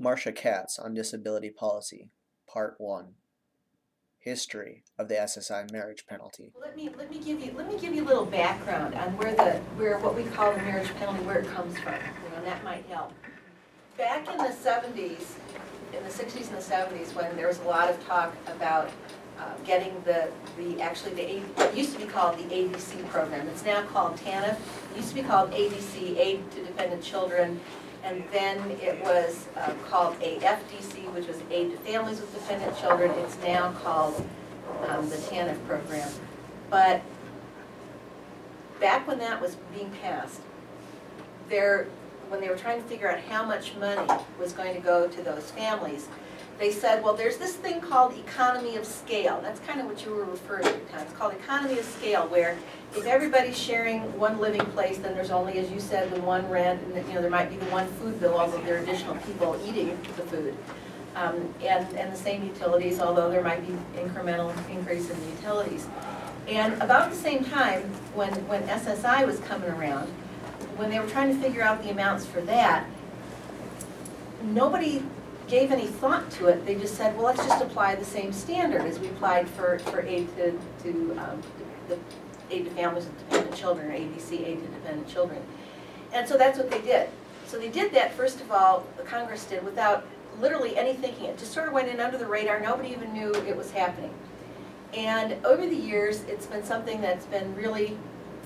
Marsha Katz on Disability Policy, Part 1. History of the SSI Marriage Penalty. Let me give you a little background on where what we call the marriage penalty, where it comes from. That might help. Back in the 70s, in the 60s and the 70s, when there was a lot of talk about getting what used to be called the ABC program. It's now called TANF. It used to be called ABC, Aid to Dependent Children, and then it was called AFDC, which was Aid to Families with Dependent Children. It's now called the TANF program. But back when that was being passed, when they were trying to figure out how much money was going to go to those families, they said, well, there's this thing called economy of scale. That's kind of what you were referring to. It's called economy of scale, where if everybody's sharing one living place, then there's only, as you said, the one rent, and there might be the one food bill, although there are additional people eating the food, and the same utilities, although there might be incremental increase in the utilities. And about the same time, when SSI was coming around, when they were trying to figure out the amounts for that, nobody gave any thought to it. They just said, well, let's just apply the same standard as we applied for aid to the Aid to Families with Dependent Children, or ABC, Aid to Dependent Children. And so that's what they did. So they did that, first of all, the Congress did, without literally any thinking. It just sort of went in under the radar. Nobody even knew it was happening. And over the years, it's been something that's been really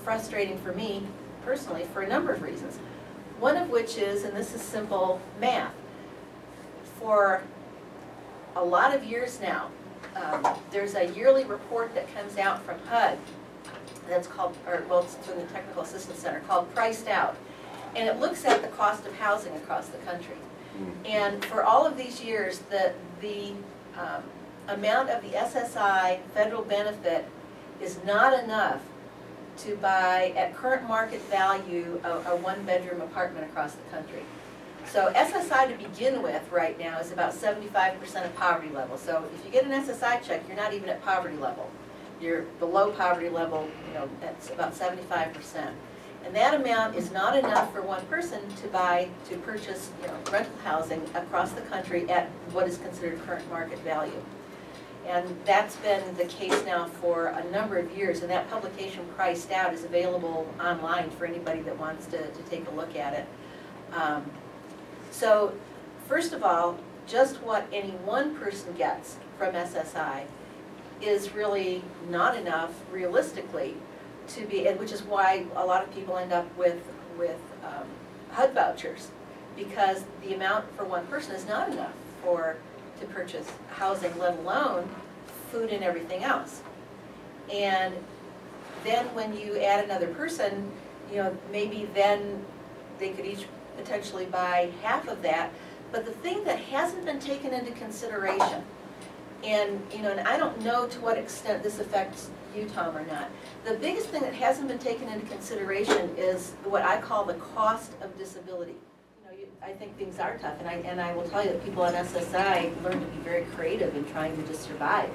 frustrating for me personally for a number of reasons. One of which is, and this is simple math, for a lot of years now, there's a yearly report that comes out from HUD that's called, it's from the Technical Assistance Center, called Priced Out. And it looks at the cost of housing across the country. And for all of these years, the amount of the SSI federal benefit is not enough to buy, at current market value, a one-bedroom apartment across the country. So SSI to begin with right now is about 75% of poverty level. So if you get an SSI check, you're not even at poverty level. You're below poverty level, that's about 75%. And that amount is not enough for one person to purchase rental housing across the country at what is considered current market value. And that's been the case now for a number of years, and that publication, Priced Out, is available online for anybody that wants to take a look at it. So, first of all, just what any one person gets from SSI is really not enough, realistically, to be, and which is why a lot of people end up with HUD vouchers, because the amount for one person is not enough to purchase housing, let alone food and everything else. And then when you add another person, maybe then they could each potentially buy half of that. But the thing that hasn't been taken into consideration, and and I don't know to what extent this affects you, Tom, or not, the biggest thing that hasn't been taken into consideration is what I call the cost of disability. I think things are tough, and I will tell you that people at SSI learn to be very creative in trying to just survive.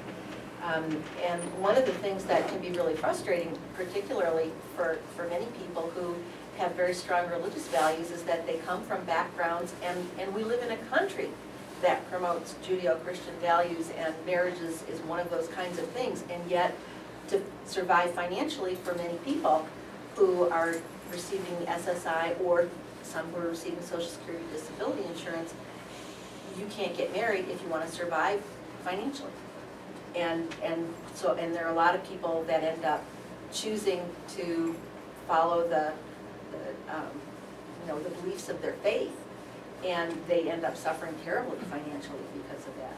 And one of the things that can be really frustrating, particularly for many people who have very strong religious values, is that they come from backgrounds, and we live in a country that promotes Judeo-Christian values, and marriage is one of those kinds of things. And yet, to survive financially for many people who are receiving SSI, or some who are receiving Social Security disability insurance, you can't get married if you want to survive financially. And there are a lot of people that end up choosing to follow the beliefs of their faith, and they end up suffering terribly financially because of that.